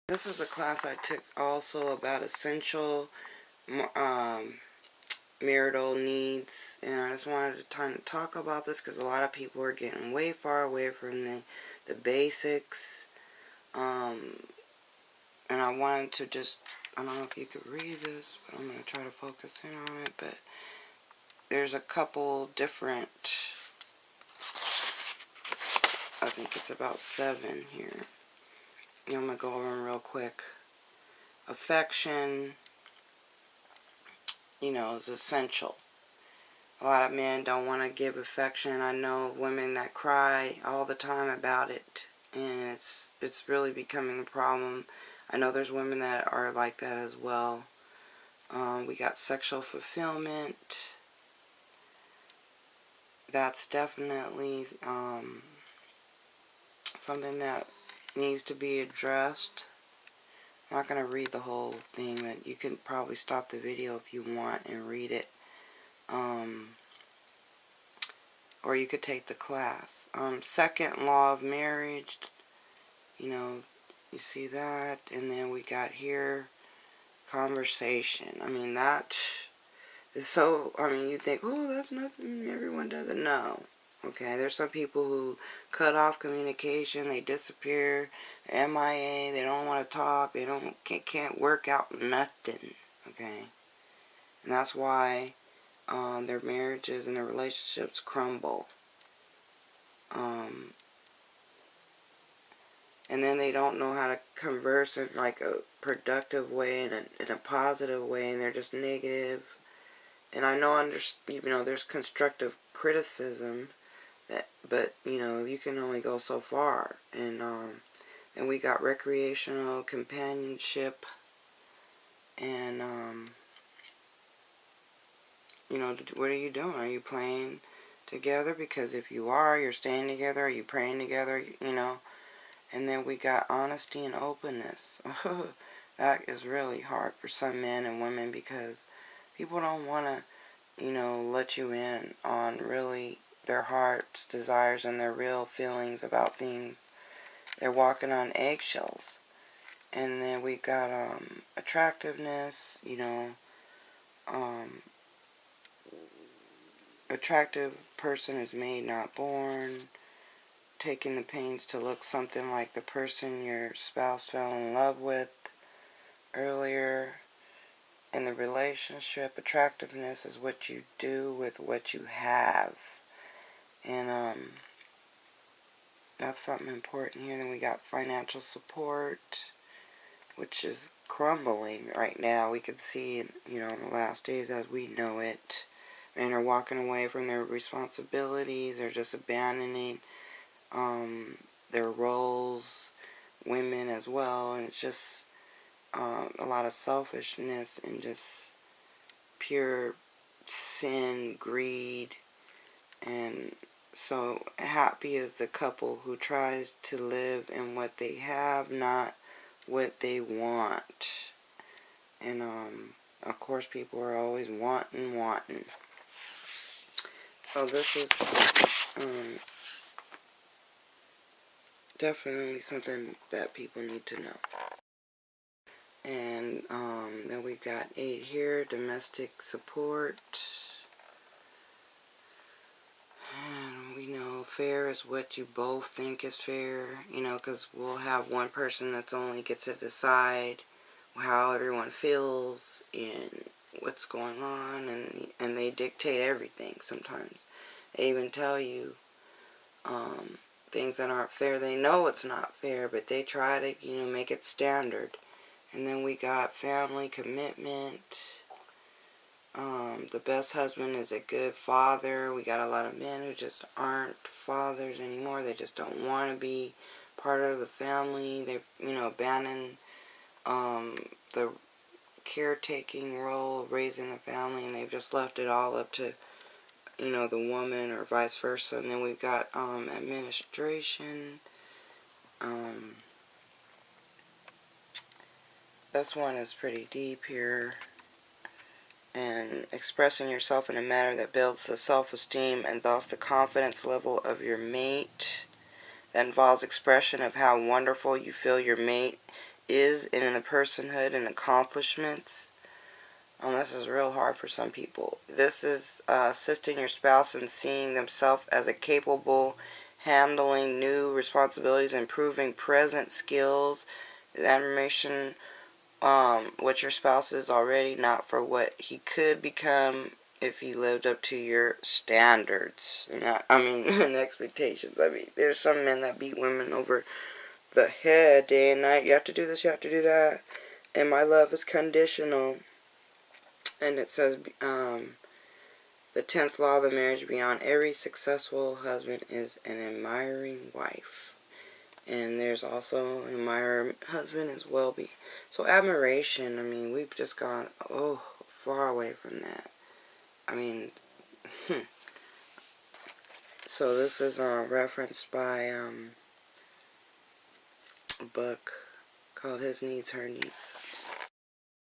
This is a class I took also about essential marital needs, and I just wanted to talk about this because a lot of people are getting way far away from the basics, and I wanted to just, I don't know if you could read this, but I'm going to try to focus in on it. But there's a couple different, I think it's about 7 here. I'm going to go over them real quick. Affection, is essential. A lot of men don't want to give affection. I know women that cry all the time about it, and it's really becoming a problem. I know there's women that are like that as well. We got sexual fulfillment. That's definitely something that needs to be addressed. I'm not going to read the whole thing, but you can probably stop the video if you want and read it. Or you could take the class. Second law of marriage, you see that. And then we got here, conversation. I mean, that is so, you think, oh, that's nothing, everyone does it. No. Okay, there's some people who cut off communication, they disappear, they're MIA, they don't want to talk, they can't work out nothing. Okay, and that's why their marriages and their relationships crumble. And then they don't know how to converse in like a productive way, in a positive way, and they're just negative. And I know there's constructive criticism, but you can only go so far. And we got recreational companionship, and what are you doing? Are you playing together? Because if you are, you're staying together. Are you praying together? And then we got honesty and openness. That is really hard for some men and women, because people don't want to, let you in on really their heart's desires and their real feelings about things. They're walking on eggshells. And then we got attractiveness, attractive person is made, not born. Taking the pains to look something like the person your spouse fell in love with earlier. In the relationship, attractiveness is what you do with what you have. And that's something important here. Then we got financial support, which is crumbling right now. We can see, in the last days as we know it. Men are walking away from their responsibilities. They're just abandoning their roles, women as well, and it's just a lot of selfishness and just pure sin, greed. And so happy is the couple who tries to live in what they have, not what they want. And of course people are always wanting. So this is definitely something that people need to know. And then we got 8 here, domestic support. And we know fair is what you both think is fair, because we'll have one person that's only gets to decide how everyone feels and what's going on, and they dictate everything sometimes. They even tell you things that aren't fair. They know it's not fair, but they try to, make it standard. And then we got family commitment. The best husband is a good father. We got a lot of men who just aren't fathers anymore. They just don't want to be part of the family. They've, abandoned the caretaking role of raising the family, and they've just left it all up to, the woman, or vice versa. And then we've got administration. This one is pretty deep here. And expressing yourself in a manner that builds the self-esteem and thus the confidence level of your mate. That involves expression of how wonderful you feel your mate is and in the personhood and accomplishments. This is real hard for some people. This is assisting your spouse in seeing themselves as a capable, handling new responsibilities, improving present skills, admiration what your spouse is already, not for what he could become if he lived up to your standards. And and expectations. There's some men that beat women over the head day and night. You have to do this, you have to do that. And my love is conditional. And it says, the 10th law of the marriage, beyond every successful husband is an admiring wife. And there's also an admiring husband as well. So admiration, we've just gone, far away from that. So this is referenced by a book called His Needs, Her Needs.